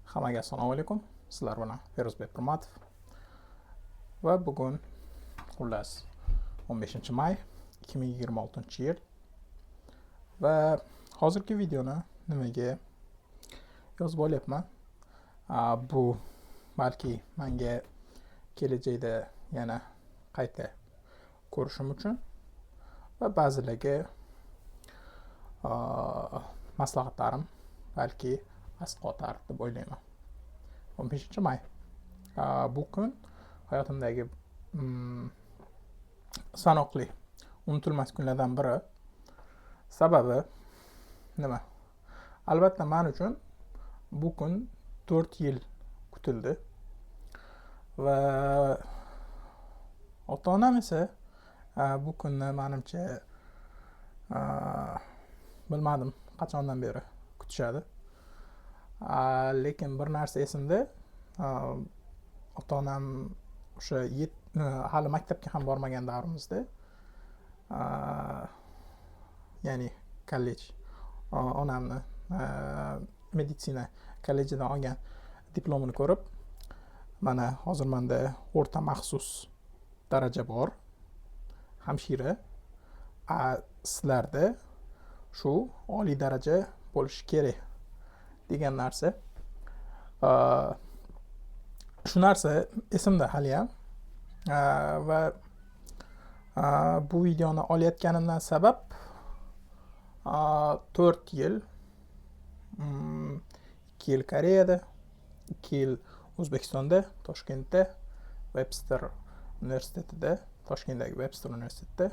Hammaga assalomu alaykum. Sizlar bilan Feruzbek Pirmatov. Va bugun xullas 15-may 2026-yil. Va hozirgi videoni nimaga yozib olyapman? Bu balki menga kelajakda yana qayta ko'rishim uchun va ba'zilarga maslahatlarim balki asqotar deb o'ylayman. 15-may. Bu kun hayotimdagi sanoqli unutilmas kunlardan biri. Sababi nima? Albatta men uchun bu kun 4 yil kutildi. Va ota-onam esa bu kunni menimcha bilmadim qachondan beri kutishadi. Lekin bir narsa esimda, ota-onam o'sha hali maktabga ham bormagan davrimizda, ya'ni kollej, onamni meditsina kollejidan olgan diplomini ko'rib, mana hozir menda o'rta maxsus daraja bor, hamshira. Sizlarda shu oliy daraja bo'lishi kerak degan narsa. Shu narsa esimda hali ham. Va bu videoni olayotganimdan sabab 4 yil 2 yil Koreyada, 2 yil O'zbekistonda, Toshkentda, Webster universitetida, Toshkentdagi Webster universitetida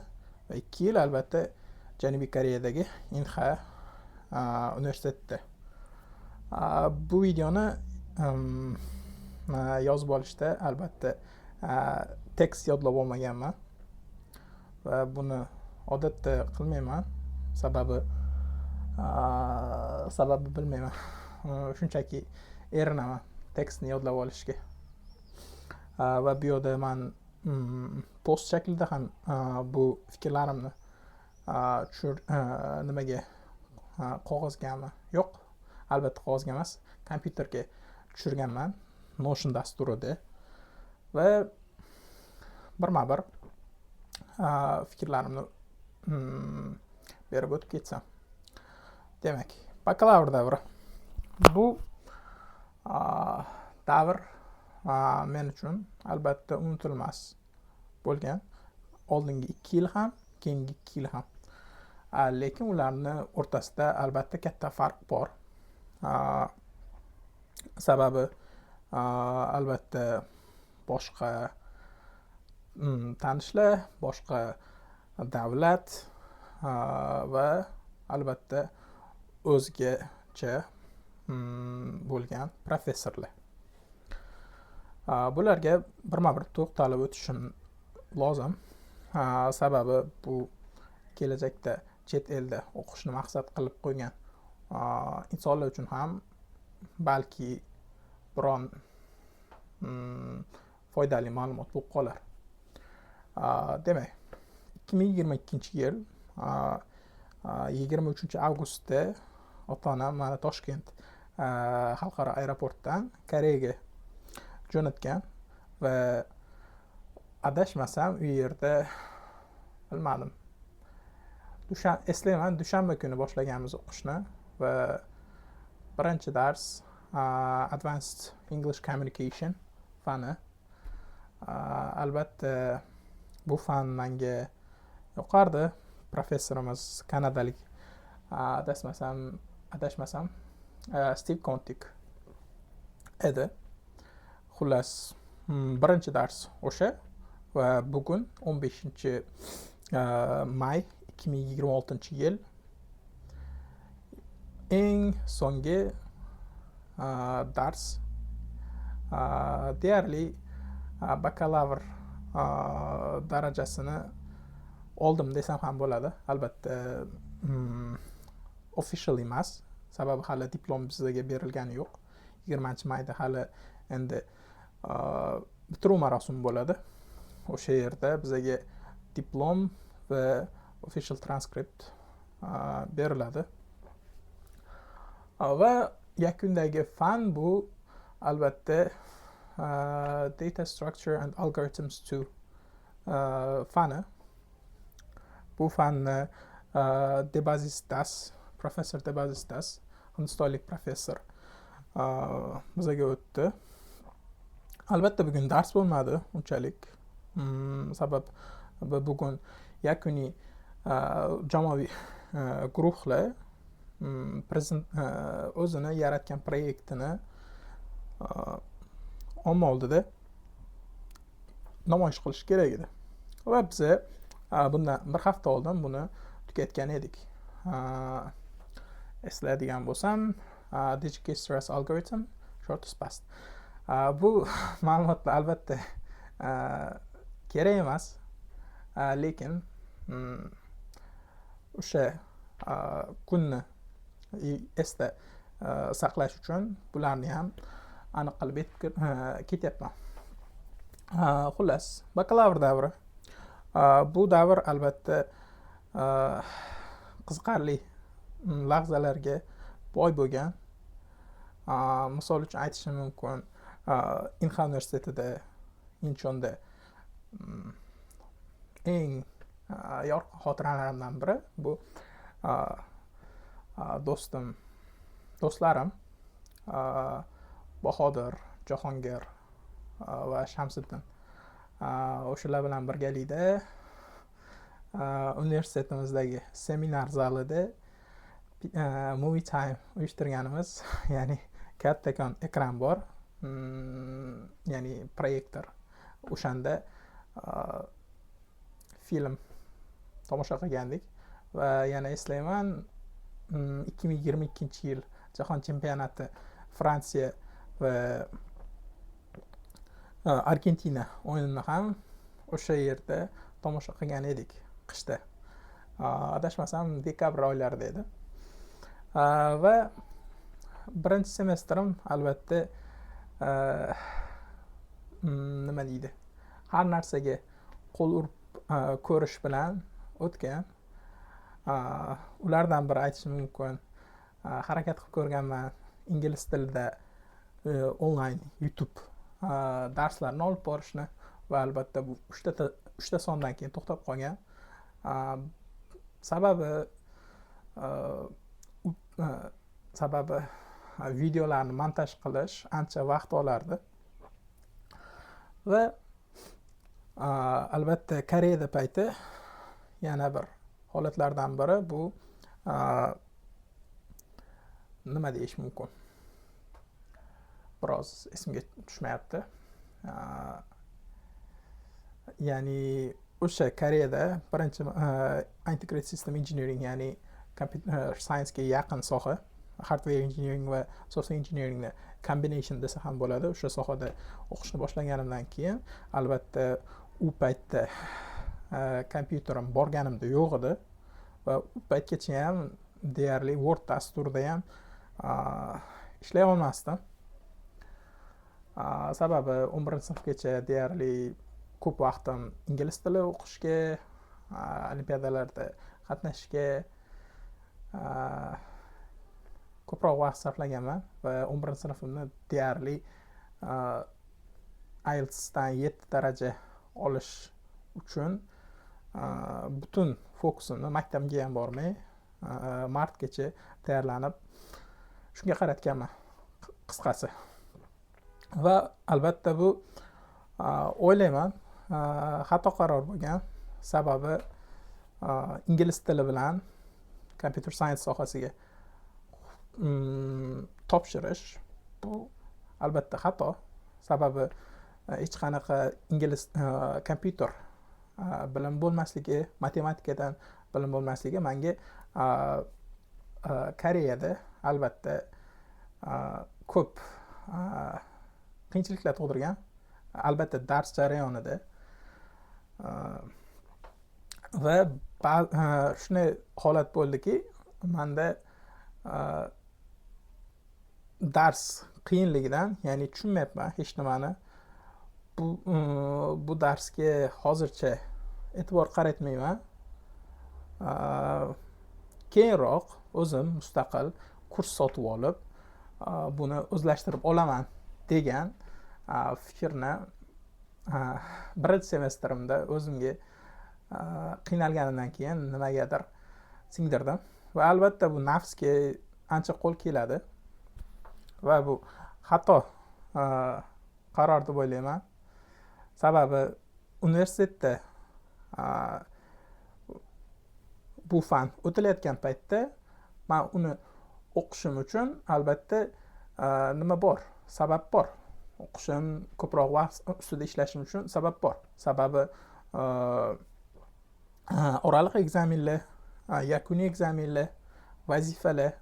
va 2 yil albatta Janubiy Koreyadagi Inha universitetida. Bu videoni yozib olishda albatta tekst yodlab olmaganman va buni odatda qilmayman. Sababi bilmayman. Shunchaki erinaman tekstni yodlab olishga. Va bu yerda men post shaklida ham bu fikrlarimni nimaga qog'ozgami? Yo'q, albatta qog'ozga emas, kompyuterga tushirganman Notion dasturida va birma-bir fikrlarimni berib o'tib ketsam. Demak, bakalavr davri. Bu davr men uchun albatta unutilmas bo'lgan. Oldingi 2 yil ham, keyingi 2 yil ham. Lekin ularni o'rtasida albatta katta farq bor. Sababi albatta boshqa tanishlar, boshqa davlat va albatta o'zgacha bo'lgan professorlar. Bularga birma-bir to'xtalib o'tishim lozim. Sababi bu kelajakda chet elda o'qishni maqsad qilib qo'ygan insonlar uchun ham balki biron foydali ma'lumot bo'lib qolar. Demak, 2022-yil 23-avgustda ota-onam meni Toshkent xalqaro aeroportdan Koreyaga jo'natgan va adashmasam u yerda bilmadim. Eslayman, dushanba kuni boshlaganmiz o'qishni va birinchi dars Advanced English Communication fani. Albatta bu fan menga yoqardi. Professorimiz kanadalik, adashmasam Steve Contic edi. Xullas, birinchi dars o'sha va bugun 15-may 2026-yil eng so'nggi dars. Deyarli bakalavr darajasini oldim desam ham bo'ladi. Albatta official emas, sababi hali diplom bizga berilgani yo'q. 20-mayda hali endi bitiruv marosimi bo'ladi. O'sha yerda bizga diplom va official transcript beriladi. Va yakundagi fan bu albatta data structure and algorithms 2 fani. Bu fanni Debazis Das, professor Debazis Das, hindistonlik professor bizaga o'tdi. Albatta bugun dars bo'lmadi unchalik. Sabab bugun yakuniy jamoaviy guruhlar o'zini yaratgan proyektini omma oldida namoyish qilish kerak edi. Va biz bundan bir hafta oldin buni tugatgan edik. Eslaydigan bo'lsam, Digicasters algorithm shortest path. Bu ma'lumotlar albatta kerak emas, lekin o'sha kunni esda saqlash uchun bularni ham aniq qilib ketyapman. Xullas, bakalavr davri. Bu davr albatta qiziqarli lahzalarga boy bo'lgan. Misol uchun aytishim mumkin, Inha universitetida Inchonda eng yorqin xotiralarimdan biri bu do'stlarim Bahodir, Jahongir va Shamsiddin. O'shalar bilan birgalikda universitetimizdagi seminar zalida movie time uyushtirganimiz, ya'ni kattakon ekran bor, ya'ni proyektor. O'shanda film tomosha qilgandik va yana eslayman, 2022-yil jahon chempionati Fransiya va Argentina o'yinini ham o'sha yerda tomosha qilgan edik qishda. Adashmasam dekabr oylarida edi. Va birinchi semestrim albatta nima deydi, har narsaga qo'l urib ko'rish bilan o'tgan. Ulardan biri aytishim mumkin, harakat qilib ko'rganman ingliz tilida onlayn YouTube darslarni olib borishni va albatta bu 3 ta sondan keyin to'xtab qolgan. Sababi videolarni montaj qilish ancha vaqt olardi. Va albatta Koreyada payti yana bir holatlardan biri bu nima deyish mumkin, biroz esimga tushmayapti. Ya'ni o'sha Koreyada birinchi integrated system engineering, ya'ni computer science ga yaqin soha, hardware engineering va software engineeringni combination desa ham bo'ladi. O'sha sohada o'qishni boshlaganimdan keyin albatta u paytda kompyuterim borganimda yo'q edi va u paytgacha ham deyarli Word dasturida ham ishlay olmasdim. Sababi 11-sinfgacha deyarli ko'p vaqtim ingliz tili o'qishga, olimpiadalarda qatnashishga ko'proq vaqt sarflaganman va 11-sinfimni deyarli IELTSdan 7 daraja olish uchun butun fokusimni maktabga ham bormay martgacha tayyorlanib shunga qaratganman qisqasi. Va albatta bu o'ylayman xato qaror bo'lgan. Sababi ingliz tili bilan computer science sohasiga topshirish bu albatta xato. Sababi hech qanaqa ingliz kompyuter bilim bo'lmasligi, matematikadan bilim bo'lmasligi menga Koreyada albatta ko'p qiyinchiliklar tug'dirgan. Albatta dars jarayonida va shunday holat bo'ldiki, menda dars qiyinligidan, ya'ni tushunmayapman hech nimani. Bu darsga hozircha e'tibor qaratmayman. Keyinroq o'zim mustaqil kurs sotib olib, buni o'zlashtirib olaman degan fikrni birinchi semestrimda o'zimga qiynalganimdan keyin nimagadir singdirdim va albatta bu nafsga ancha qo'l keladi va bu xato qaror deb o'ylayman. Sababi universitetda bu fan o'tilayotgan paytda men uni o'qishim uchun albatta nima bor, sabab bor. O'qishim, ko'proq vaqt ustida ishlashim uchun sabab bor. Sababi oraliq ekzaminlar, yakuniy ekzaminlar, vazifalar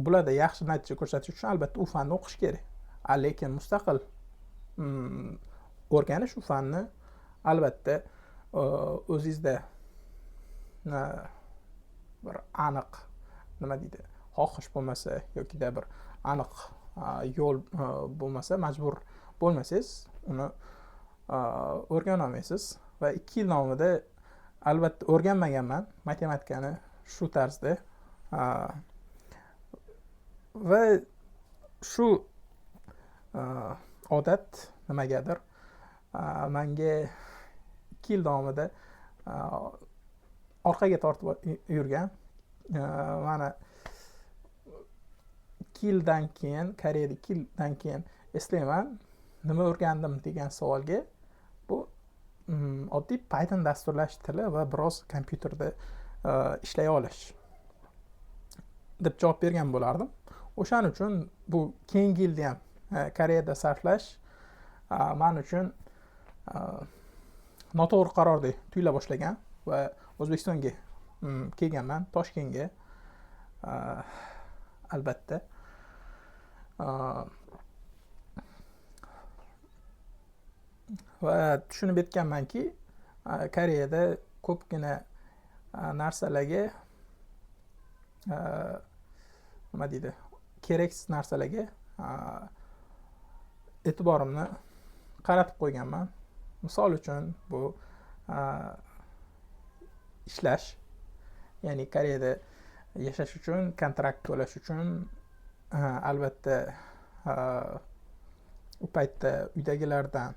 bularda yaxshi natija ko'rsatish uchun albatta u fanni o'qish kerak. Lekin mustaqil o'rganish u fanni albatta o'zingizda bir aniq nima deydi, xohish bo'lmasa yokida bir aniq yo'l bo'lmasa, majbur bo'lmasangiz uni o'rgana olmaysiz. Va 2 yil davomida albatta o'rganmaganman matematikani shu tarzda va shu odat nimagadir menga 2 yil davomida orqaga tortib yurgan. Mana 2 yildan keyin, Koreyada 2 yildan keyin eslayman, nima o'rgandim degan savolga bu oddiy Python dasturlash tili va biroz kompyuterda ishlay olish deb javob bergan bo'lardim. O'shaning uchun bu keyingi yilda ham Koreyada sarflash men uchun noto'g'ri qarordek tuyula boshlagan va O'zbekistonga kelganman, Toshkentga albatta. Va tushunib yetganmanki, Koreyada ko'pgina narsalarga nima deydi, keraksiz narsalarga e'tiborimni qaratib qo'yganman. Misol uchun bu ishlash, ya'ni Koreyada yashash uchun, kontrakt to'lash uchun albatta u paytda uydagilardan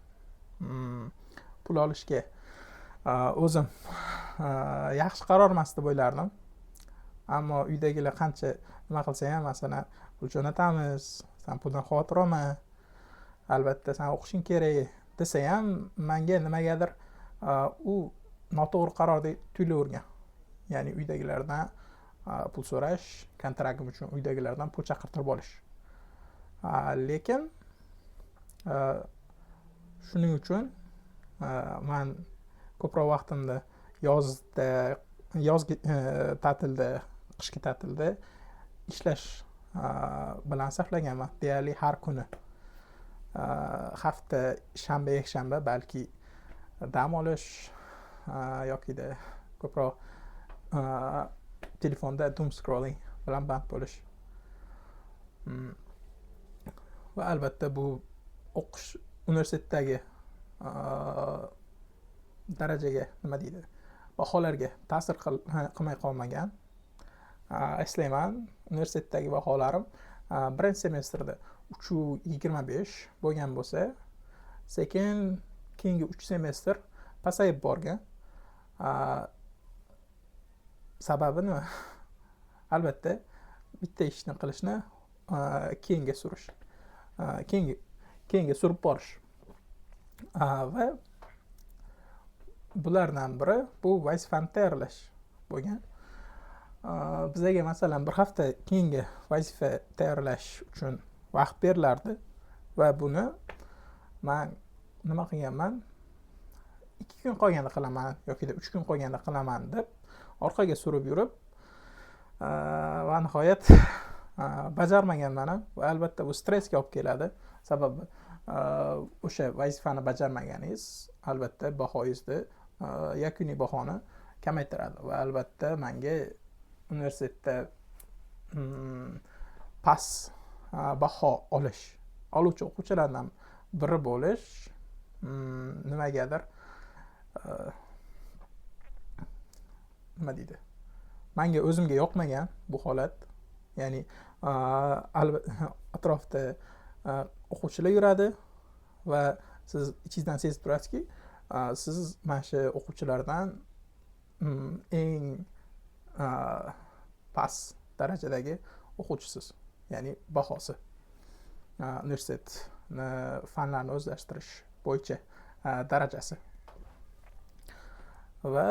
pul olishga o'zim yaxshi qaror emas deb o'ylardim. Ammo uydagilar qancha nima qilsa ham, masalan, pul jo'natamiz, sen puldan xavotir olma, albatta sen o'qishing kerak desa ham, menga nimagadir u noto'g'ri qarordek tuyulavergan. Ya'ni uydagilardan pul so'rash, kontragim uchun uydagilardan pul chaqirtirib olish. Lekin shuning uchun men ko'proq vaqtimda yozgi ta'tilda, qishki ta'tilda ishlash bilan sarflaganman. Deyarli har kuni, hafta shanba, yakshanba balki dam olish yokida ko'proq telefonda doom scrolling bilan band bo'lish. Va albatta bu o'qish universitetdagi darajaga, nima deydi, baholarga ta'sir qilmay qolmagan. Eslayman, universitetdagi baholarim birinchi semestrda 3.25 bo'lgan bo'lsa, sekin keyingi 3 semestr pasayib borgan. Sababi nima? Albatta bitta ishni qilishni keyinga surish, keyinga surib borish. Va bulardan biri bu vazifani tayyorlash bo'lgan. Bizga masalan bir hafta keyingi vazifa tayyorlash uchun vaqt berilardi va buni men nima qilganman, 2 kun qolganda qilaman yoki 3 kun qolganda qilaman deb orqaga surib yurib va nihoyat bajarmaganman ham. Va albatta bu stressga olib keladi. Sababi o'sha vazifani bajarmaganingiz albatta bahoyingizni, yakuniy bahoni kamaytiradi va albatta menga universitetda past baho oluvchi o'quvchilardan biri bo'lish nimagadir nima deydi, menga o'zimga yoqmagan bu holat. ya'ni atrofda o'quvchilar yuradi va siz ichingizdan sezib turasizki, siz mana shu o'quvchilardan eng past darajadagi o'quvchisiz, ya'ni bahosi universitetni fanlarni o'zlashtirish bo'yicha darajasi. Va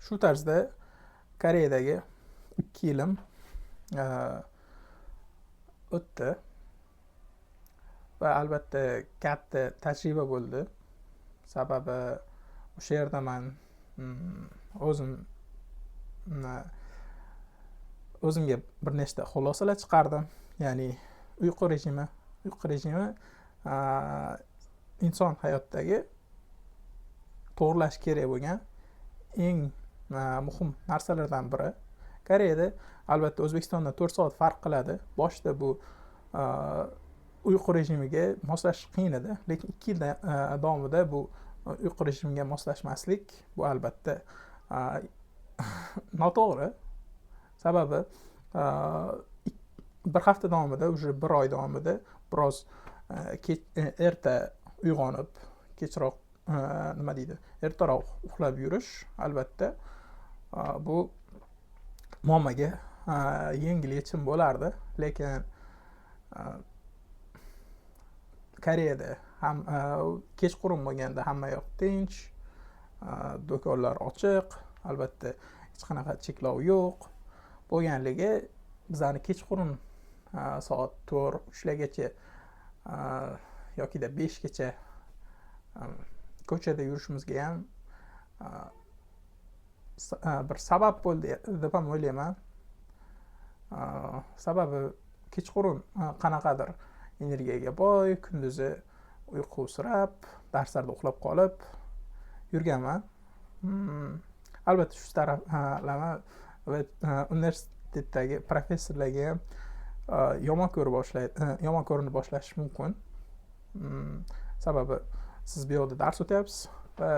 shu tarzda Koreyadagi 2 yilim o'tdi va albatta katta tajriba bo'ldi. Sababi o'sha yerda men o'zimga bir nechta xulosalar chiqardim. Ya'ni uyqu rejimi inson hayotidagi to'g'irlash kerak bo'lgan eng muhim narsalardan biri. Koreyada albatta O'zbekistondan 4 soat farq qiladi. Boshida bu uyqu rejimiga moslashish qiyin edi, lekin 2 yil davomida bu uyqu rejimiga moslashmaslik bu albatta noto'g'ri. Sababi bir hafta davomida, уже bir oy davomida biroz erta uyg'onib, kechroq ertaroq uxlab yurish albatta bu muammoga yengil yechim bo'lardi. Lekin Koreyada ham kechqurun bo'lganda hamma yoq tinch, do'konlar ochiq, albatta hech qanaqa cheklov yo'q bo'lganligi bizlarni kechqurun soat 4-3largacha yokida 5gacha ko'chada yurishimizga ham bir sabab bo'ldi deb ham o'ylayman. Sababi kechqurun qanaqadir energiyaga boy, kunduzi uyqusirab, darslarda uxlab qolib yurganman. Albatta shu taraflama va universitetdagi professorlarga ham yomon ko'rina boshlashi mumkin. Sababi siz bu yerda dars o'tyapsiz va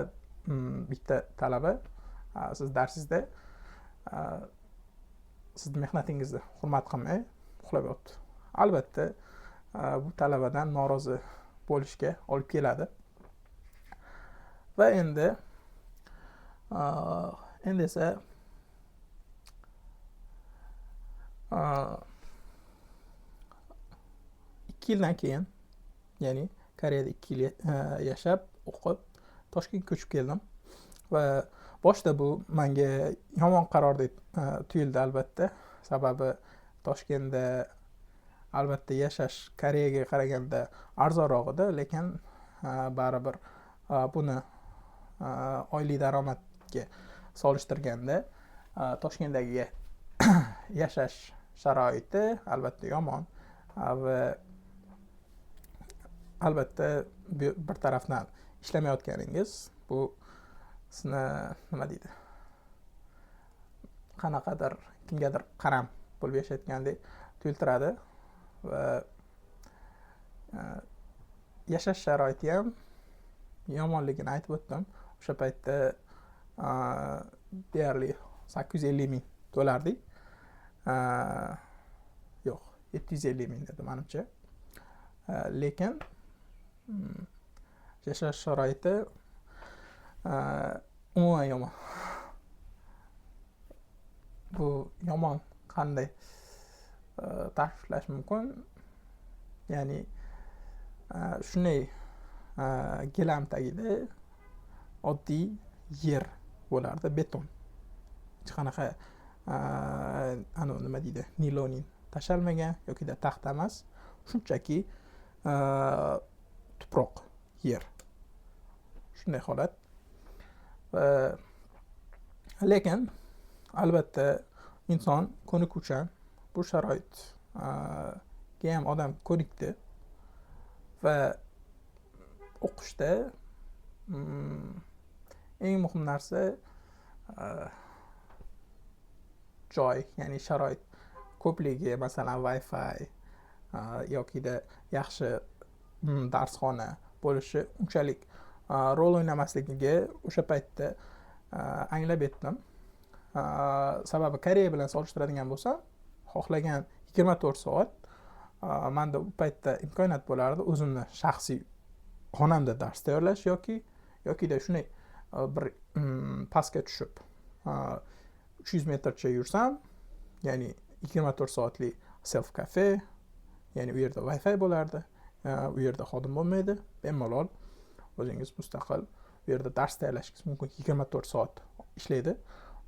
bitta talaba siz darsingizda sizni mehnatingizni hurmat qilmay uxlab yotdi. Albatta bu talabadan norozi bo'lishga olib keladi. Va endi esa 2 yildan keyin, ya'ni Koreyada 2 yil yashab, o'qib, Toshkentga ko'chib keldim. Va boshida bu menga yomon qarordek tuyuldi albatta. Sababi Toshkentda albatta yashash Koreyaga qaraganda arzonroq edi, lekin baribir buni oylik daromadga solishtirganda Toshkentdagi yashash sharoiti albatta yomon va albatta bir tarafdan ishlamayotganingiz bu sizni qanaqadir kimgadir qaram bo'lib yashayotgandek tuyultiradi va yashash sharoiti ham yomonligini aytib o'tdim. O'sha paytda deyarli 850 ming to'lardik. Yo'q, 750 ming edi menimcha. Lekin yashash sharoiti umuman yomon. Bu yomon qanday ta'riflash mumkin? Ya'ni shunday gilam tagida oddiy yer bo'lardi, beton. Hech qanaqa nilonin tashalmagan yokida taxta emas, shunchaki tuproq, yer. Shunday holat. Lekin albatta inson ko'nikuvchan, bu sharoitga ham odam ko'nikdi va o'qishda eng muhim narsa joy, ya'ni sharoit ko'pligi, masalan Wi-Fi yokida yaxshi darsxona bo'lishi unchalik rol o'ynamasligiga o'sha paytda anglab yetdim. Sababi Koreya bilan solishtiradigan bo'lsam, xohlagan 24 soat manda u paytda imkoniyat bo'lardi o'zimni shaxsiy xonamda dars tayyorlash yokida shunday bir pastga tushib 300 metrcha yursam, ya'ni 24 soatli self cafe, ya'ni u yerda Wi-Fi bo'lardi, u yerda xodim bo'lmaydi, bemalol o'zingiz mustaqil u yerda dars tayyorlashingiz mumkin. 24 soat ishlaydi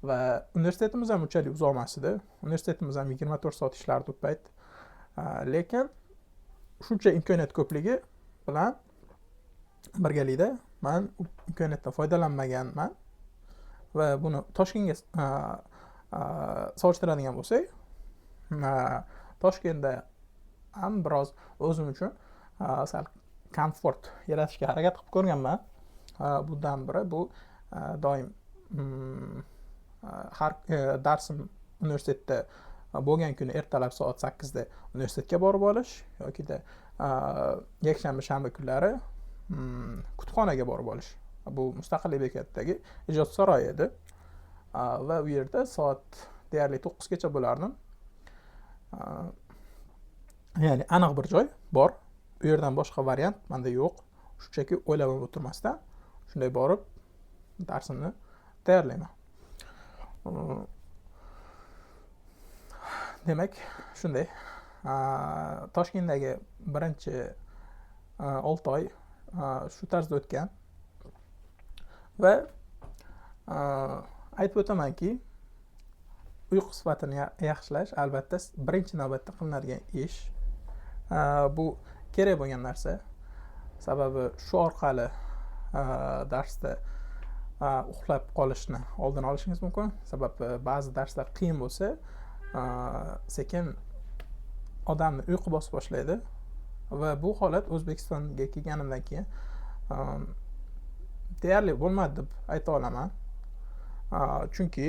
va universitetimiz ham unchalik uzoq emas edi. Universitetimiz ham 24 soat ishlardi u payt. Lekin shuncha imkoniyat ko'pligi bilan birgalikda men imkoniyatdan foydalanmaganman va buni Toshkentga solishtiradigan bo'lsak, Toshkentda ham biroz o'zim uchun sal komfort yaratishga harakat qilib ko'rganman. Bundan biri bu doim har darsim universitetda bo'lgan kuni ertalab soat 8da universitetga borib olish yokida yakshanba shanba kunlari kutubxonaga borib olish. Bu Mustaqillik bekatidagi ijod saroyi edi va u yerda soat deyarli 9gacha bo'lardim. Ya'ni aniq bir joy bor. U yerdan boshqa variant menda yo'q. Shunchaki o'ylab o'tirmasdan shunday borib darsimni tayyorlayman. Demak, shunday. Toshkentdagi birinchi 6 oy shu tarzda o'tgan va aytib o'tamanki, uyqu sifatini yaxshilash albatta birinchi navbatda qilinadigan ish. Bu kerak bo'lgan narsa. Sababi shu orqali darsda uxlab qolishni oldini olishingiz mumkin. Sababi ba'zi darslar qiyin bo'lsa, sekin odamni uyqu bosib boshlaydi va bu holat O'zbekistonga kelganimdan keyin deyarli bo'lmadi deb ayta olaman. Chunki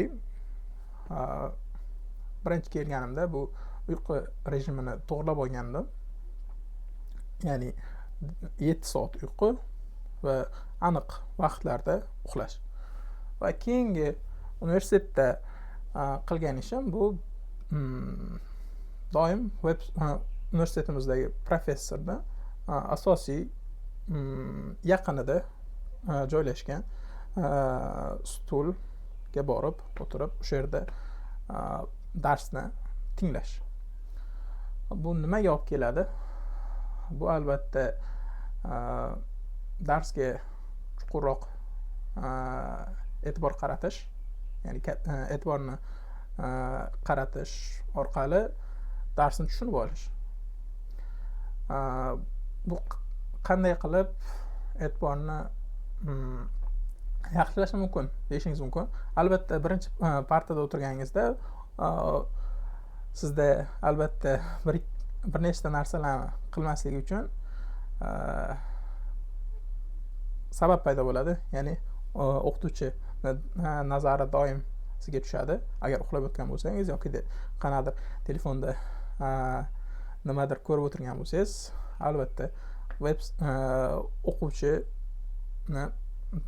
birinchi kelganimda bu uyqu rejimini to'g'rilab olgandim. Ya'ni 7 soat uyqu va aniq vaqtlarda uxlash. Va keyingi universitetda qilgan ishim bu doim universitetimizdagi professorni asosiy yaqinida joylashgan stulga borib o'tirib o'sha yerda darsni tinglash. Bu nimaga olib keladi? Bu albatta darsga chuqurroq e'tibor qaratish, ya'ni e'tiborni qaratish orqali darsni tushunib olish. Bu qanday qilib e'tiborni yaxshilash mumkin deyishingiz mumkin. Albatta birinchi partada o'tirganingizda sizda albatta bir nechta narsalarni qilmaslik uchun sabab paydo bo'ladi. Ya'ni o'qituvchi nazari doim sizga tushadi. Agar uxlab o'tgan bo'lsangiz yoki qanaqadir telefonda nimadir ko'rib o'tirgan bo'lsangiz, albatta o'quvchini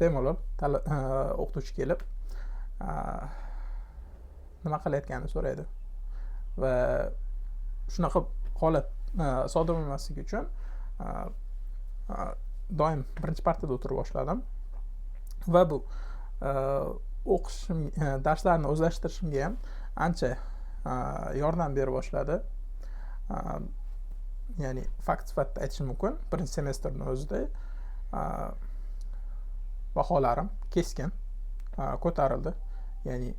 bemalol o'qituvchi kelib nima qilayotganini so'raydi va shunaqa holat sodir bo'lmasligi uchun doim birinchi partada o'tirib boshladim va bu o'qishim, darslarni o'zlashtirishimga ham ancha yordam bera boshladi. Ya'ni fakt sifatida aytishim mumkin, birinchi semestrning o'zida baholarim keskin ko'tarildi. Ya'ni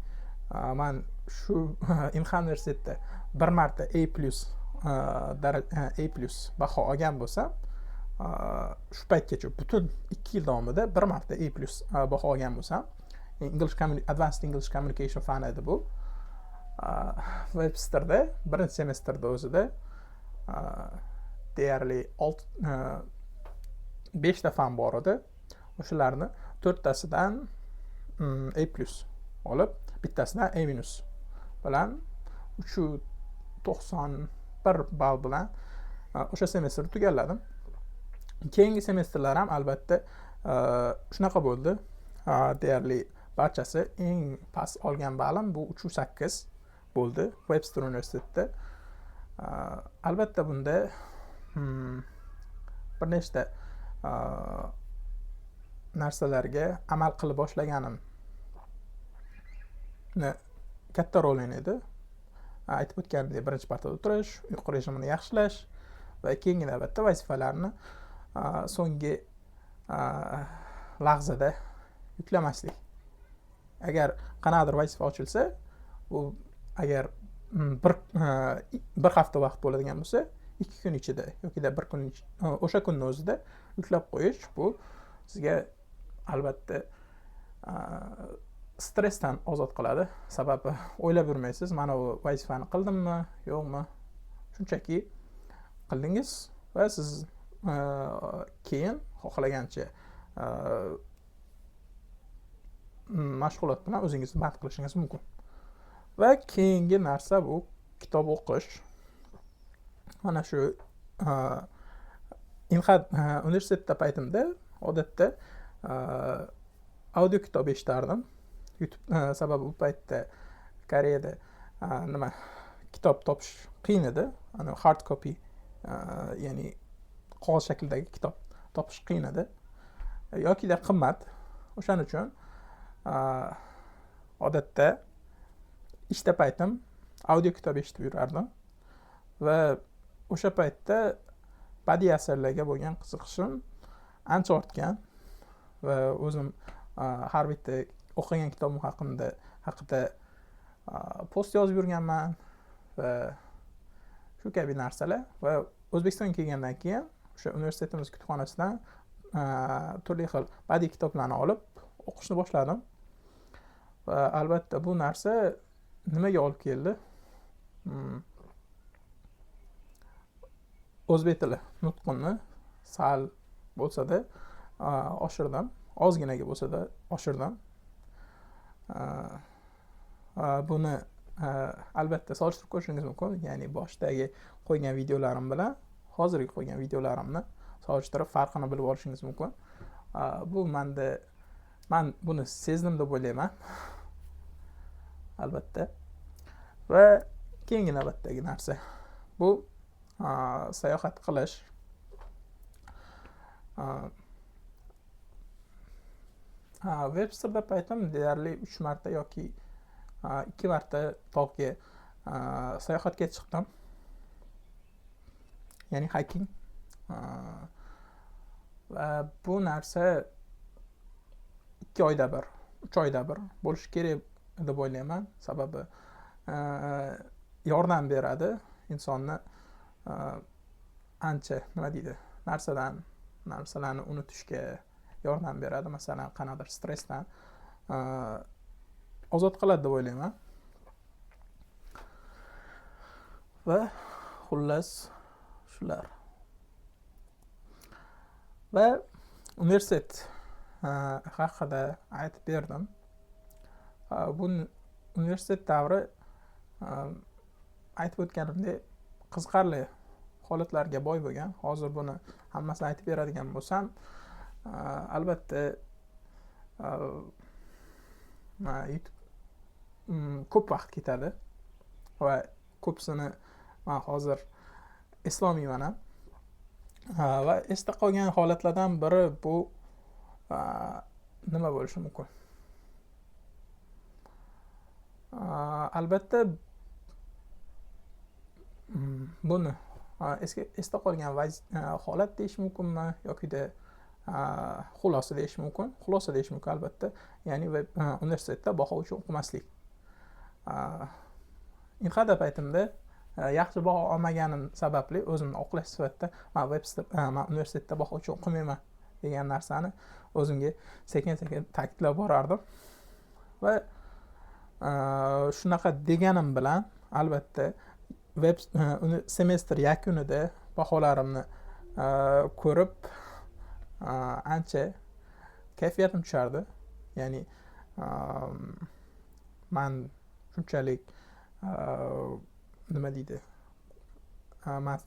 men shu Inha universitetda bir marta A+ baho olgan bo'lsam, shu paytgacha butun 2 yil davomida bir marta A+ baho olgan bo'lsam, Advanced English Communication fan edi bu. Websterda birinchi semestrda o'zida deyarli 5 ta fan bor edi. O'shalarni 4tasidan A+ olib, bittasidan A- bilan 391 ball bilan o'sha semestrni tugalladim. Keyingi semestrlar ham albatta shunaqa bo'ldi. Deyarli barchasi eng past olgan ballim bu 308 bo'ldi Webster universitetida. albatta bunda bir nechta narsalarga amal qilib boshlaganimni katta rol o'ynaydi. Aytib o'tganimdek, birinchi partada o'tirish, uyqu rejimini yaxshilash va keyingi navbatda vazifalarni so'nggi lahzada yuklamaslik. Agar qanaqadir vazifa ochilsa, u agar bir hafta vaqt bo'ladigan bo'lsa, 2 kun ichida yoki bir kun o'sha kunni o'zida yuklab qo'yish, bu sizga albatta stressdan ozod qiladi. Sababi o'ylab yurmaysiz, mana bu vazifani qildimmi, yo'qmi. Shunchaki qildingiz va siz keyin xohlagancha mashg'ulot bilan o'zingizni band qilishingiz mumkin. Va keyingi narsa bu kitob o'qish. Mana shu universitetda paytimda odatda audio kitob eshitardim. YouTube sababi bu paytda Koreyada kitob topish qiyin edi. Hard copy, ya'ni qog'oz shaklidagi kitob topish qiyin edi. Yoki qimmat. O'shaning uchun odatda ishda paytim audio kitob eshitib yurardim va o'sha paytda badiiy asarlarga bo'lgan qiziqishim ancha ortgan va o'zim har bitta o'qigan kitobim haqida post yozib yurganman va shu kabi narsalar. Va O'zbekistonga kelgandan keyin o'sha universitetimiz kutubxonasidan turli xil badiiy kitoblarni olib o'qishni boshladim. Va albatta bu narsa nimaga olib keldi? O'zbek tili nutqimni sal bo'lsa-da oshirdim. Ozginaga bo'lsa-da oshirdim. Buni albatta solishtirib ko'rishingiz mumkin. Ya'ni boshdagi qo'ygan videolarim bilan hozirgi qo'ygan videolarimni solishtirib farqini bilib olishingiz mumkin. Bu man buni sezdim deb o'ylayman. Albatta. Va keyingi navbatdagi narsa bu sayohat qilish. Websterda paytim deyarli 3 marta yoki 2 marta tog'ga sayohatga chiqdim. Ya'ni hiking. Va bu narsa 2 oyda bir, 3 oyda bir bo'lishi kerak deb o'ylayman. Sababi yordam beradi insonni ancha narsalarni unutishga yordam beradi. Masalan, qanaqadir stressdan ozod qiladi deb o'ylayman. Va xullas shular. Va universitet haqida aytib berdim. Bu universitet davri aytib o'tganimdek qiziqarli holatlarga boy bo'lgan. Hozir buni hammasini aytib beradigan bo'lsam, albatta ko'p vaqt ketadi va ko'psini men hozir eslolmayman ham. Va esda qolgan holatlardan biri bu nima bo'lishi mumkin? Albatta buni esda qolgan holat deyish mumkinmi yoki xulosa deyish mumkin. Xulosa deyish mumkin albatta. Ya'ni universitetda baho uchun o'qimaslik. Inxada paytimda yaxshi baho olmaganim sababli o'zimni oqlash sifatida men universitetda baho uchun o'qimayman degan narsani o'zimga sekin-sekin ta'kidlab borardim. Va shunaqa deganim bilan albatta semestr yakunida baholarimni ko'rib ancha kayfiyatim tushardi. Ya'ni men shunchalik nima deydi? Men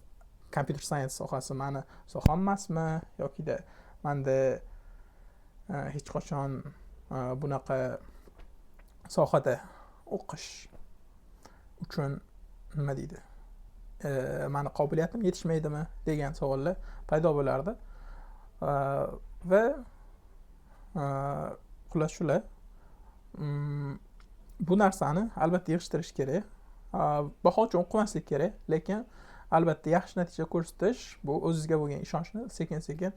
computer science sohasi meni soham emasmi yoki menda hech qachon bunaqa sohada o'qish uchun nima deydi? mani qobiliyatim yetishmaydimi degan savollar paydo bo'lardi. Va xullas shular. Bu narsani albatta yig'ishtirish kerak. Baho uchun o'qimaslik kerak, lekin albatta yaxshi natija ko'rsatish bu o'zingizga bo'lgan ishonchni sekin-sekin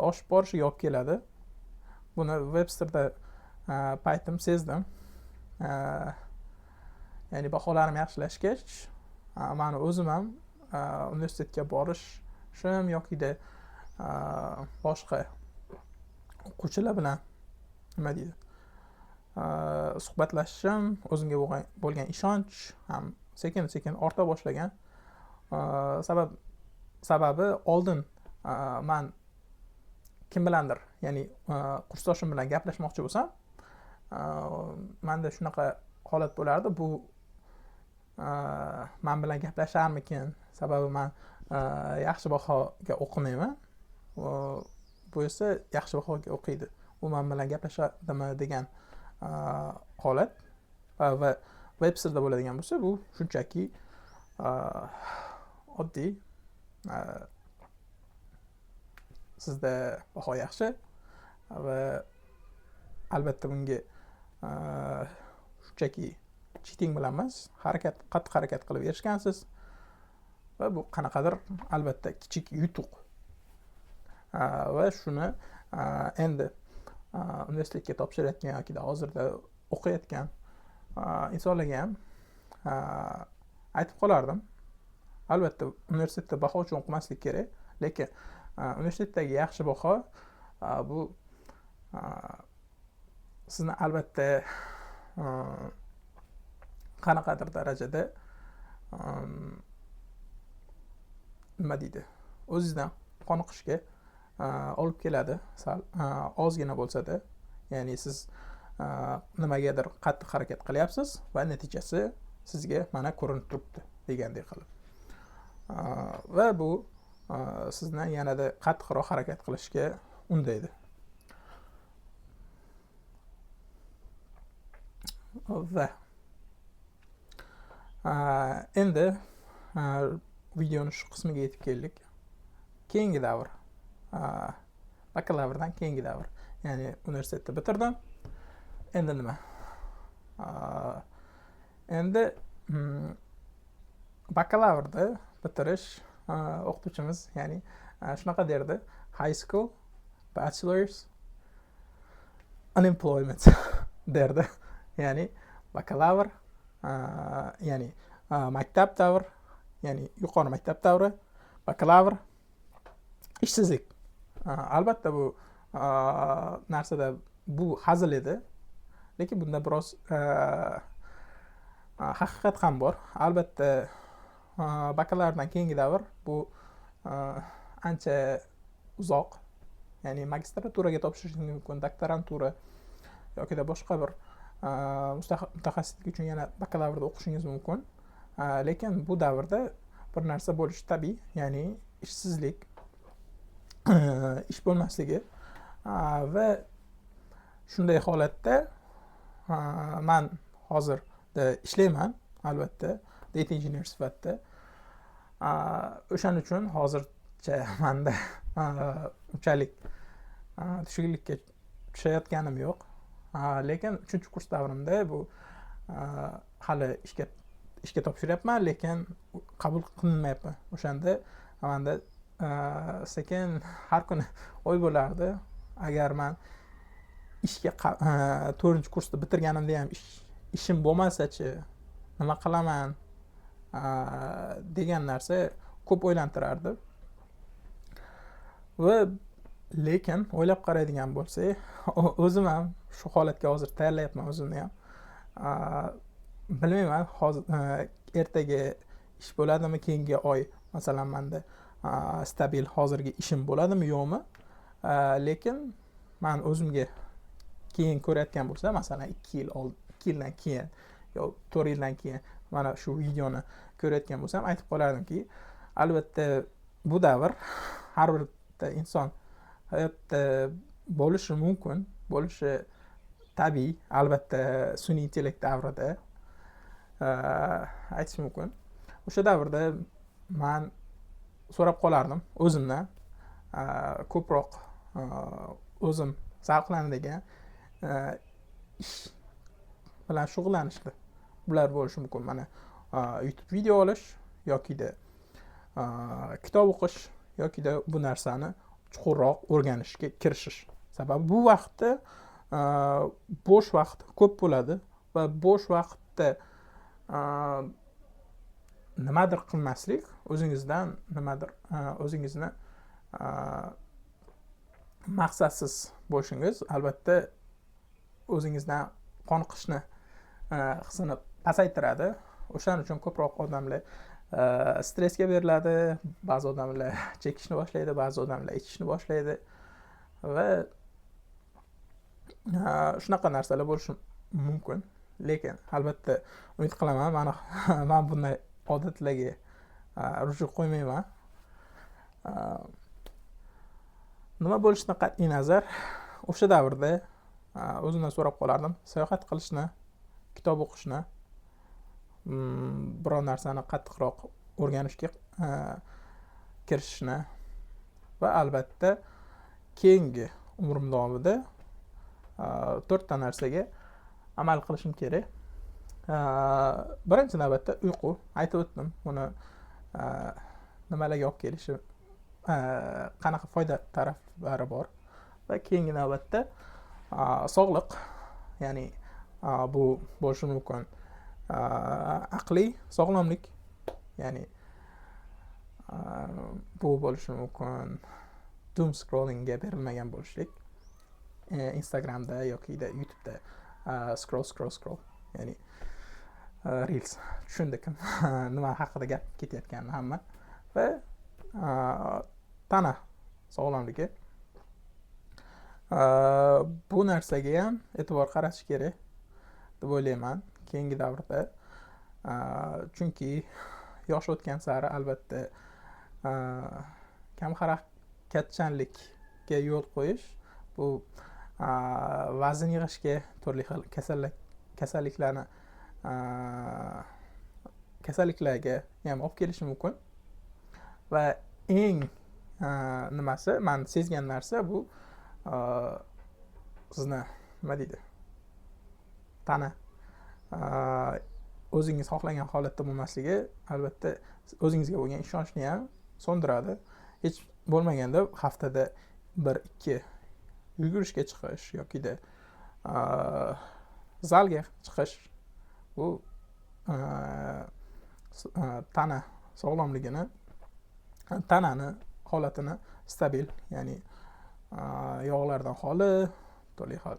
oshib borishiga olib keladi. Buni Websterda paytim sezdim. Ya'ni baholarim yaxshilashgach, mani o'zim ham universitetga borishim yoki boshqa o'quvchilar bilan nima deydi, suhbatlashishim, o'zimga bo'lgan ishonch ham sekin-sekin orta boshlagan. Sababi oldin men kim bilandir, ya'ni kursdoshim bilan gaplashmoqchi bo'lsam, menda shunaqa holat bo'lardi. Bu men bilan gaplasharmikin? Sababi men yaxshi bahoga o'qimayman. Bu esa yaxshi bahoga o'qiydi. U men bilan gaplashadimi degan holat. Va Websterda bo'ladigan bo'lsa, bu shunchaki oddiy, sizda baho yaxshi va albatta bunga shunchaki cheating bilan emas, qattiq harakat qilib erishgansiz va bu qanaqadir albatta kichik yutuq. Va shuni endi universitetga topshirayotgan yoki hozirda o'qiyotgan insonlarga ham aytib qolardim. Albatta universitetda baho uchun o'qimaslik kerak, lekin universitetdagi yaxshi baho bu sizni albatta qanaqadir darajada nima deydi, o'zingizdan qoniqishga olib keladi, sal ozgina bo'lsa-da. Ya'ni siz nimagadir qattiq harakat qilyapsiz va natijasi sizga mana ko'rinib turibdi degandek qilib. Va bu sizni yanada qattiqroq harakat qilishga undaydi. Va endi videoni shu qismiga yetib keldik. Keyingi davr, bakalavrdan keyingi davr, ya'ni universitetni bitirdim. Endi nima? Endi bakalavrni bitirish o'qituvchimiz, ya'ni shunaqa derdi: high school, bachelor's, unemployment derdi. Ya'ni bakalavr, ya'ni maktab davr, ya'ni yuqori maktab davri, bakalavr, ishsizlik. Albatta bu narsada bu hazil edi, lekin bunda biroz haqiqat ham bor. Albatta bakalavrdan keyingi davr bu ancha uzoq. Ya'ni magistraturaga topshirishingiz mumkin, doktorantura yoki boshqa bir mutaxassislik uchun yana bakalavrda o'qishingiz mumkin. Lekin bu davrda bir narsa bo'lishi tabiiy, ya'ni ishsizlik, ish bo'lmasligi. Va shunday holatda men hozirda ishlayman, albatta data engineer sifatida. O'shaning uchun hozircha menda unchalik tushkunlikka tushayotganim yo'q. Lekin 3-kurs davrimda bu hali ishga topshiryapman, lekin qabul qilinmayapman. O'shanda menda sekin har kuni o'y bo'lardi, agar men ishga 4-kursni bitirganimda ham ishim bo'lmasa-chi, nima qilaman degan narsa ko'p o'ylantirardi. Va lekin o'ylab qaraydigan bo'lsak, o'zim ham shu holatga hozir tayyorlayapman o'zimni ham. Bilmayman, hozir ertaga ish bo'ladimi, keyingi oy masalan menda stabil hozirgi ishim bo'ladimi yo'qmi? Lekin men o'zimga keyin ko'rayotgan bo'lsam, masalan 2 yildan keyin yoki 4 yildan keyin mana shu videoni ko'rayotgan bo'lsam, aytib qolardimki, albatta bu davr har bir inson hayotda bo'lishi mumkin, bo'lishi tabiiy. Albatta sun'iy intellekt davrida aytish mumkin. O'sha davrda man so'rab qolardim o'zimdan ko'proq o'zim zavqlanadigan ish bilan shug'ullanishdi bular bo'lishi mumkin. Mana YouTube video olish yokida kitob o'qish yokida bu narsani chuqurroq o'rganishga kirishish. Sababi bu vaqtda bo'sh vaqt ko'p bo'ladi va bo'sh vaqtda nimadir qilmaslik, o'zingizdan nimadir o'zingizni maqsadsiz bo'lishingiz albatta o'zingizdan qoniqishni hissini pasaytiradi. O'shaning uchun ko'proq odamlar stressga beriladi, ba'zi odamlar chekishni boshlaydi, ba'zi odamlar ichishni boshlaydi va shunaqa narsalar bo'lishi mumkin. Lekin albatta umid qilaman, men bunday odatlarga ruju qo'ymayman. Nima bo'lishidan qat'iy nazar, o'sha davrda o'zimdan so'rab qolardim, sayohat qilishni, kitob o'qishni, biror narsani qattiqroq o'rganishga kirishishni va albatta keyingi umrim davomida 4 ta narsaga amal qilishim kerak. Birinchi navbatda uyqu. Aytib o'tdim, buni nimalarga olib kelishi, qanaqa foyda taraflari bor. Va keyingi navbatda sog'liq, ya'ni bu bo'lishi mumkin aqliy sog'lomlik, ya'ni bu bo'lishi mumkin doom scrollingga berilmagan bo'lishlik, Instagramda yokida YouTube'da scroll, ya'ni reels. Tushundikim nima haqida gap ketayotganini hamma. Va tana sog'lomligi, bu narsaga ham e'tibor qaratish kerak deb o'ylayman keyingi davrda. Chunki yosh o'tgan sari albatta kam harakatchanlikka yo'l qo'yish bu vazn yig'ishga, turli xil kasalliklarga ham olib kelishi mumkin. Va eng nimasi, men sezgan narsa bu sizni nima deydi, tana o'zingiz xohlagan holatda bo'lmasligi albatta o'zingizga bo'lgan ishonchni ham so'ndiradi. Hech bo'lmaganda haftada 1-2 yugurishga chiqish yokida zalga chiqish bu tana sog'lomligini, tanani holatini stabil, ya'ni yog'lardan xoli, turli xil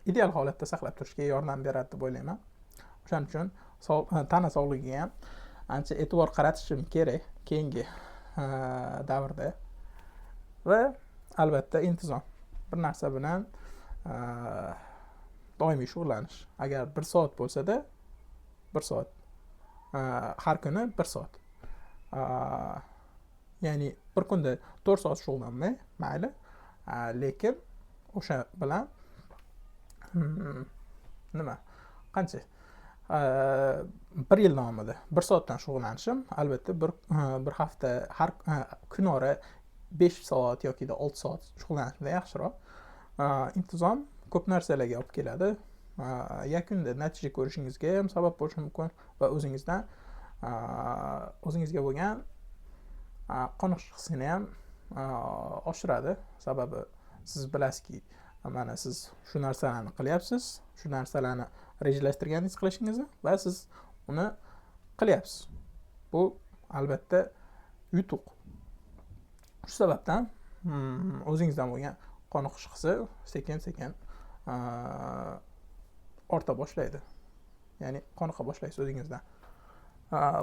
ideal holatda saqlab turishga yordam beradi deb o'ylayman. O'shaning uchun tana sog'ligiga ham ancha e'tibor qaratishim kerak keyingi davrda. Va albatta intizom. Bir narsa bilan doimiy shug'ullanish. Agar 1 soat bo'lsa-da 1 soat, har kuni 1 soat. Ya'ni bir kunda 4 soat shug'ullanmay, mayli, lekin o'sha bilan nima, qancha 1 yil davomida 1 soatdan shug'ullanishim albatta bir hafta har kunora 5 soat yoki 6 soat shug'ullanishdan yaxshiroq. Intizom ko'p narsalarga olib keladi. Yakunda natija ko'rishingizga ham sabab bo'lishi mumkin va o'zingizga bo'lgan qoniqish hissini ham oshiradi. Sababi siz bilasizki, mana siz shu narsalarni qilyapsiz, shu narsalarni rejalashtirganingiz qilishingizni va siz uni qilyapsiz. Bu albatta yutuq. Shu sababdan o'zingizdan bo'lgan qoniqish hissi sekin-sekin orta boshlaydi. Ya'ni qoniqa boshlaysiz o'zingizdan.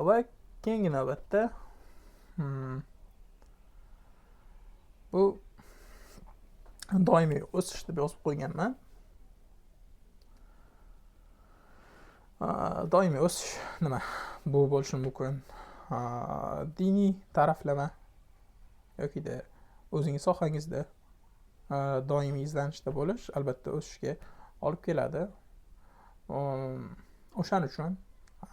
Va keyingi navbatda bu doimiy o'sish deb yozib qo'yganman. Doimiy o'sish nima? Bu bo'lishi mumkin diniy taraflama yokida o'zingiz sohangizda doimiy izlanishda bo'lish albatta o'sishga olib keladi. O'shaning uchun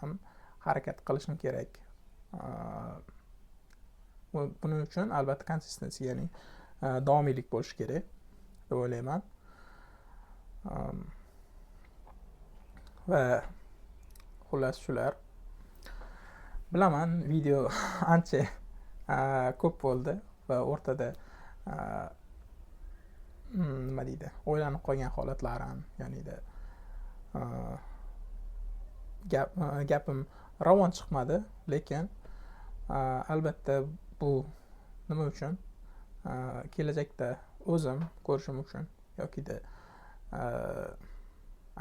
ham harakat qilishim kerak. Buning uchun albatta konsistensiya, ya'ni davomiylik bo'lishi kerak deb o'ylayman. Va xullas shular. Bilaman, video ancha ko'p bo'ldi va o'rtada nima deydi, o'ylanib qolgan holatlarim, ya'ni gapim ravon chiqmadi, lekin albatta bu nima uchun, kelajakda o'zim ko'rishim uchun yoki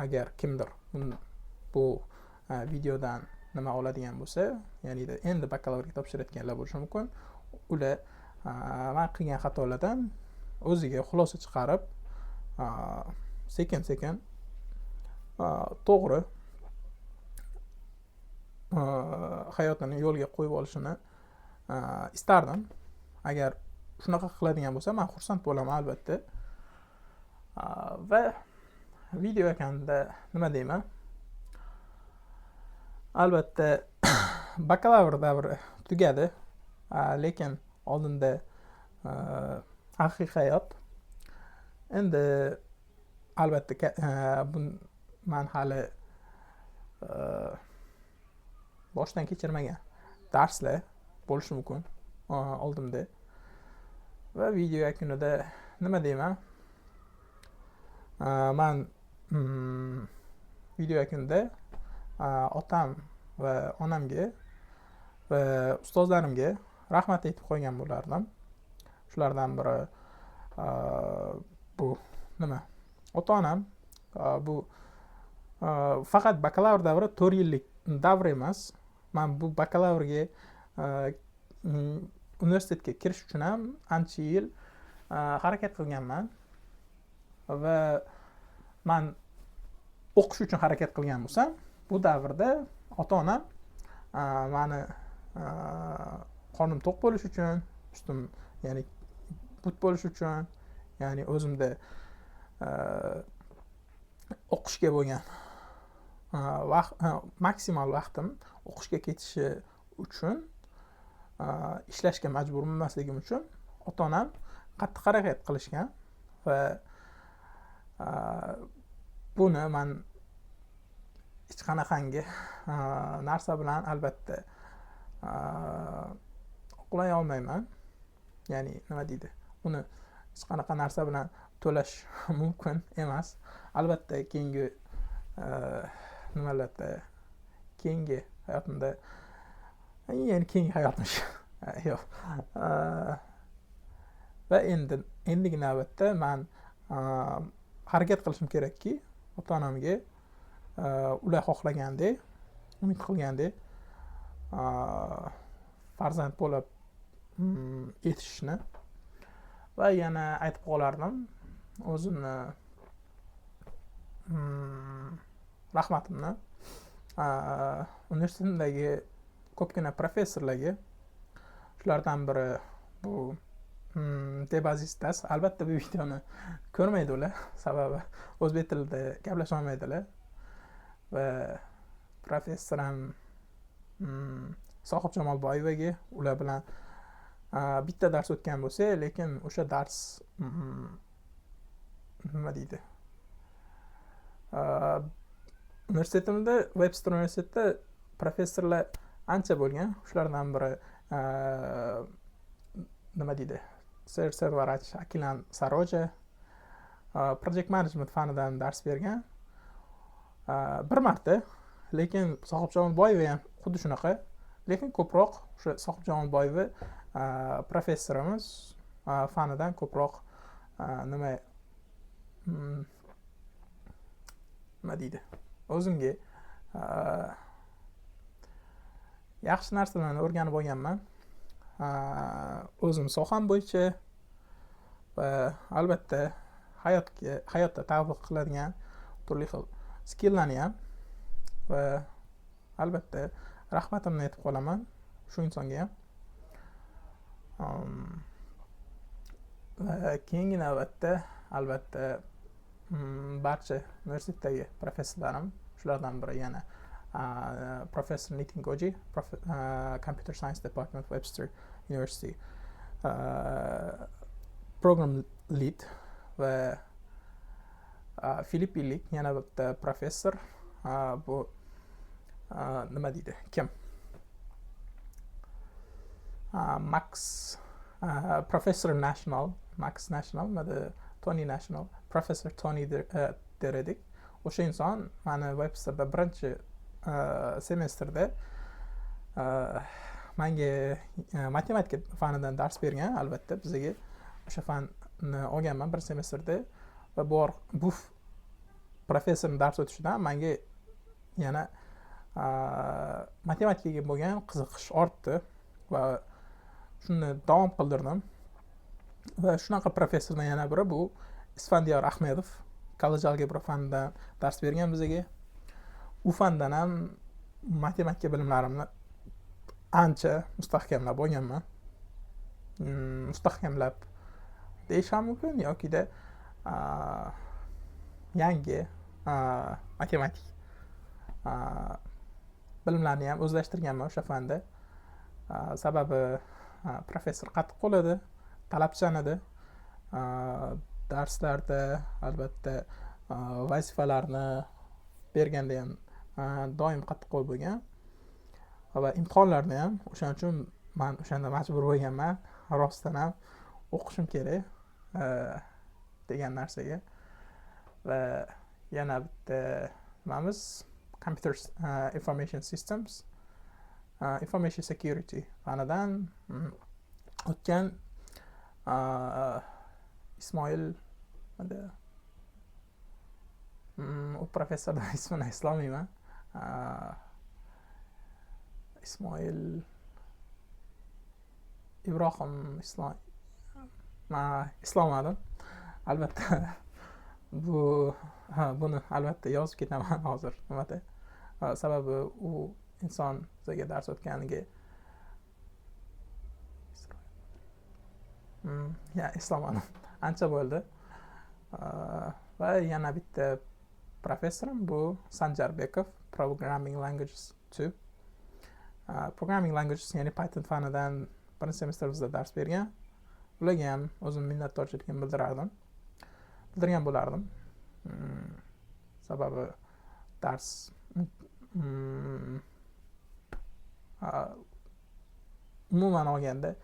agar kimdir bu videodan nima oladigan bo'lsa, ya'ni endi bakalavriat topshirayotganlar bo'lishi mumkin, ular men qilgan xatolardan o'ziga xulosa chiqarib, sekin sekin to'g'ri hayotini yo'lga qo'yib olishini istardim. Agar shunaqa qiladigan bo'lsa, men xursand bo'laman albatta. Va video ekanida nima deyman? Albatta bakalavr davri tugadi, lekin oldinda haqiqiy hayot. Endi albatta men hali boshdan kechirmagan darslar bo'lishi mumkin oldimda. Va video yakunida nima deyman? Men video yakunida otam va onamga va ustozlarimga rahmat aytib qo'ygan bo'lardim. Shulardan biri bu nima? Ota-onam bu faqat bakalavr davri 4 yillik davr emas. Men bu bakalavrga universitetga kirish uchun ham ancha yil harakat qilganman va men o'qish uchun harakat qilgan bo'lsam, bu davrda ota-onam meni qornim to'q bo'lish uchun, ustim ya'ni but bo'lish uchun, ya'ni o'zimda o'qishga bo'lgan maksimal vaqtim o'qishga ketishi uchun, ishlashga majbur bo'lmasligim uchun ota-onam qattiq harakat qilishgan va buni men hech qanaqangi narsa bilan albatta oqlay olmayman. Ya'ni nima deydi? Uni hech qanaqa narsa bilan to'lash mumkin emas. Albatta keyingi nimalarda, keyingi hayotimda, ya'ni keyingi hayotmish. Yo'q. Va endigi navbatda men harakat qilishim kerakki, ota-onamga ular xohlagandek, umid qilgandek farzand bo'lib yetishishni. Va yana aytib qolardim, o'zimni rahmatimni universitetimdagi ko'pgina professorlarga. Shulardan biri bu Debazistas. Albatta bu videoni ko'rmaydi ular, sababi o'zbek tilida gaplasha olmaydilar. Va professoram Sohib Jamolboyevaga ular bilan bitta dars o'tgan bo'lsa, lekin o'sha dars nima deydi? Universitetimda, Webster universitetida professorlar ancha bo'lgan. Shulardan biri nima deydi? Servarach Akilan Saroja project management fanidan dars bergan. Bir marta, lekin Sohib Jamolboyeva ham xuddi shunaqa, lekin ko'proq o'sha Sohib Jamolboyeva professorimiz fanidan ko'proq nima deydi? O'zimga yaxshi narsalarni o'rganib olganman. O'zim soham bo'yicha va albatta hayotda tatbiq qiladigan turli xil skilllarni ham va albatta rahmatimni aytib qolaman shu insonga ham. Va keyingi navbatda albatta barcha universitetdagi professorlarim, shulardan biri yana Professor Nitin Goji, Computer Science Department, Webster University, program lead va filippinlik yana bitta professor, bu nima deydi, kim? Max Professor National, Max National, Tony National, Professor Tony Deredik. O'sha inson mani Websterda birinchi semestrda menga matematika fanidan dars bergan. Albatta bizga o'sha fanni olganman bir semestrda va bu professorning dars o'tishidan menga yana matematikaga bo'lgan qiziqish ortdi va shuni davom qildirdim. Va shunaqa professordan yana biri bu Isfandiyor Ahmedov, college algebra fanidan dars bergan bizga. U fandan ham matematika bilimlarimni ancha mustahkamlab olganman. Mustahkamlab deyish ham mumkin yoki-da yangi matematik bilimlarni ham o'zlashtirganman o'sha fanda. Sababi professor qattiq qo'l edi, talabchan edi. Darslarda albatta vazifalarni berganda ham doim qattiq qo'l bo'lgan va imtihonlarni ham o'shaning uchun men o'shanda majbur bo'lganman rostdan ham o'qishim kerak degan narsaga. Va yana bitta nimamiz Computer Information Systems, Information Security fanidan o'tgan Ismoil, u professordan ismini eslolmayman. Ismoil Ibrohim eslolmadim. Albatta buni albatta yozib ketaman hozir nimada. Sababi u inson bizga dars o'tganiga eslolmadim. Ancha bo'ldi. Va yana bitta professorim bu Sanjar Bekov, Programming Languages 2. Programming Languages ya'ni Python fanidan birinchi semestr bizda dars bergan. Ularga ham o'zim minnatdorchiligimni bildirgan bo'lardim. Sababi dars umuman olganda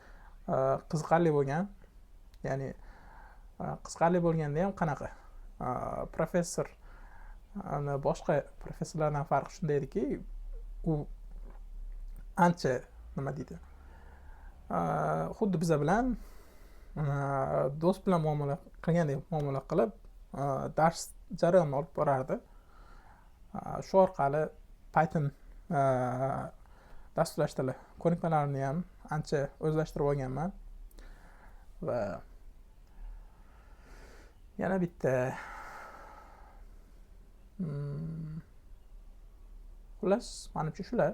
qiziqarli bo'lgan. Ya'ni qiziqarli bo'lganda ham qanaqa? Professor boshqa professorlardan farqi shunda ediki, u ancha nima deydi? Xuddi biz bilan do'st bilan muomala qilgandek muomala qilib dars jarayonini olib borardi. Shu orqali Python dasturlash tili ko'nikmalarini ham ancha o'zlashtirib olganman. Va yana bitta xullas menimcha shular.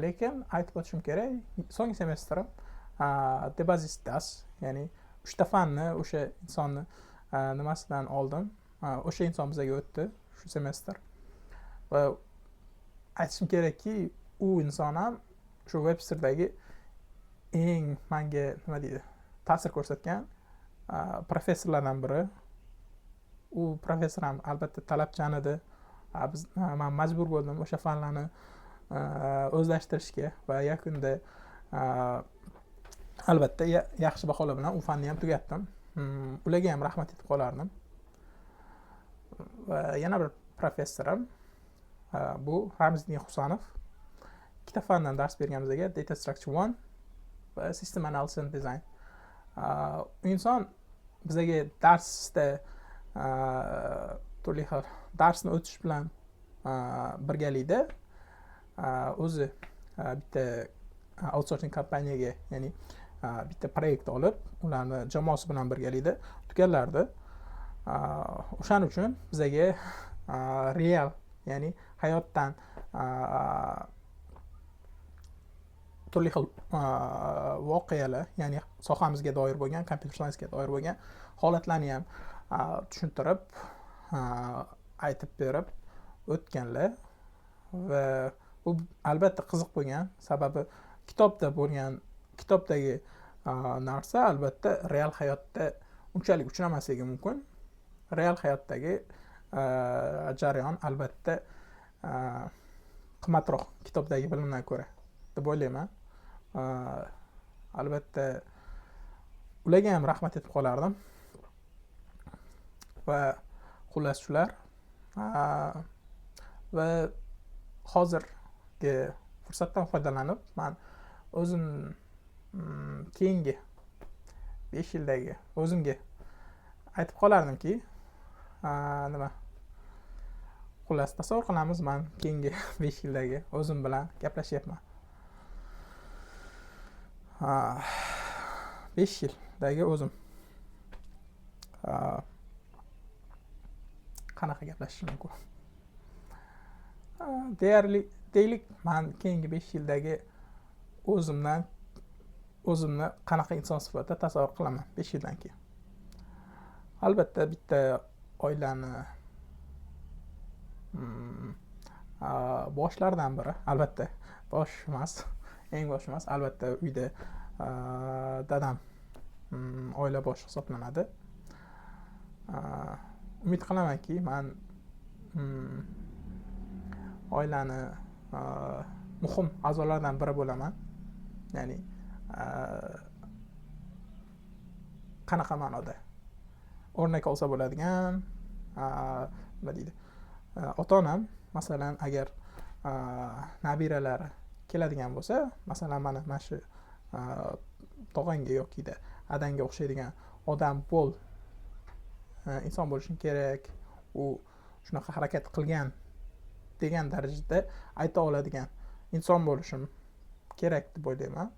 Lekin aytib o'tishim kerak, so'nggi semestrim debazis dars, ya'ni 3 ta fanni o'sha insonni nimasidan oldim. O'sha inson bizga o'tdi shu semestr. Va aytishim kerakki, u inson ham shu Websterdagi eng menga nima deydi, ta'sir ko'rsatgan professorlardan biri. U professor ham albatta talabchan edi. Men majbur bo'ldim o'sha fanlarni o'zlashtirishga va yakunda albatta yaxshi baholar bilan u fanni ham tugatdim. Ularga ham rahmat aytib qolardim. Va yana bir professorim bu Ramziddin Husanov. Ikkita fandan dars bergan bizga, Data Structure 1 va System Analysis and Design. U inson bizga darsda turli xil darsni o'tish bilan birgalikda o'zi bitta outsourcing kompaniyaga, ya'ni bitta proyekt olib, ularni jamoasi bilan birgalikda tugallardi. O'shaning uchun bizga real, ya'ni hayotdan turli xil voqealar, ya'ni sohamizga doir bo'lgan, computer science'ga doir bo'lgan holatlarni ham tushuntirib, aytib berib o'tganlar va bu albatta qiziq bo'lgan, sababi kitobdagi narsa albatta real hayotda unchalik uchramasligi mumkin. Real hayotdagi jarayon albatta qimmatroq kitobdagi bilimdan ko'ra deb o'ylayman. Albatta ularga ham rahmat etib qolardim. Va xullas shular. Va hozirgi fursatdan foydalanib men o'zim keyingi 5 yildagi o'zimga aytib qolardimki, nima? Xullas tasavvur qilamiz, men keyingi 5 yildagi o'zim bilan gaplashyapman. 5 yildagi o'zim qanaqa gaplashish mumkin? Deylik, men keyingi 5 yildagi o'zimni qanaqa inson sifatida tasavvur qilaman 5 yildan keyin. Albatta bitta oilani boshlardan biri, albatta bosh emas, eng bosh emas, albatta uyda dadam oila boshi hisoblanadi. Umid qilamanki, men oilani muhim a'zolaridan biri bo'laman. Ya'ni qanaqa ma'noda? O'rnak olsa bo'ladigan, nima deydi? Ota-onam masalan agar nabiralari keladigan bo'lsa, masalan mana shu tog'angga yoki adangga o'xshaydigan odam bo'l, inson bo'lishing kerak, u shunaqa harakat qilgan degan darajada ayta oladigan inson bo'lishim kerak deb o'ylayman.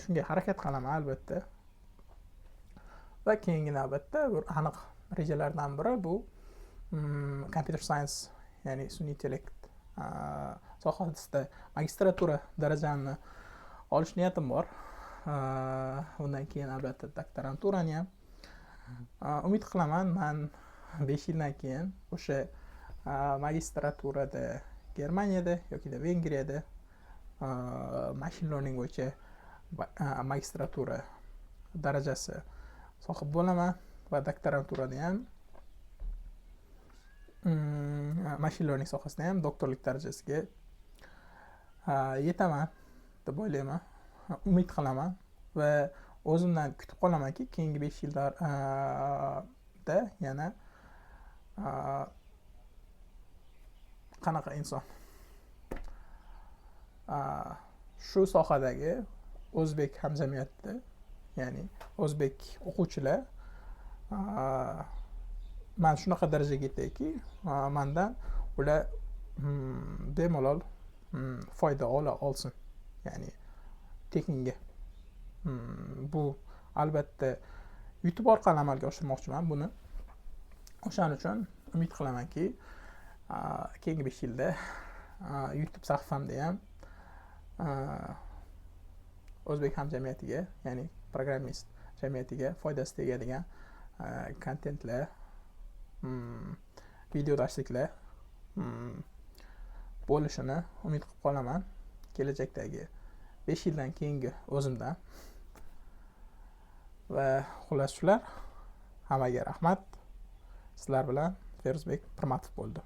Shunga harakat qilaman albatta. Va keyingi navbatda bir aniq rejalardan biri bu computer science, ya'ni sun'iy intellekt sohasida magistratura darajamni olish niyatim bor. Undan keyin albatta doktoranturani ham umid qilaman, men 5 yildan keyin o'sha magistraturada Germaniyada yoki Vengriyada machine learning bo'yicha magistratura darajasi sohib bo'laman va doktoranturada ham machine learning sohasida ham doktorlik darajasiga yetaman deb o'ylayman, umid qilaman va o'zimdan kutib qolamanki, keyingi 5 yilda yana qanaqa inson shu sohadagi o'zbek hamjamiyatida, ya'ni o'zbek o'quvchilar men shunaqa darajaga yetayki, mendan ular bemalol foyda ola olsin, ya'ni tekinga. Bu albatta YouTube orqali amalga oshirmoqchiman buni. O'shaning uchun umid qilamanki, keyingi 5 yilda YouTube sahifamda ham o'zbek hamjamiyatiga, ya'ni programmist jamiyatiga foydasi tegadigan kontentlar, video darsliklar bo'lishini umid qilib qolaman kelajakdagi 5 yildan keyingi o'zimdan. Va xullas shular, hammaga rahmat. Sizlar bilan Feruzbek Pirmatov bo'ldi.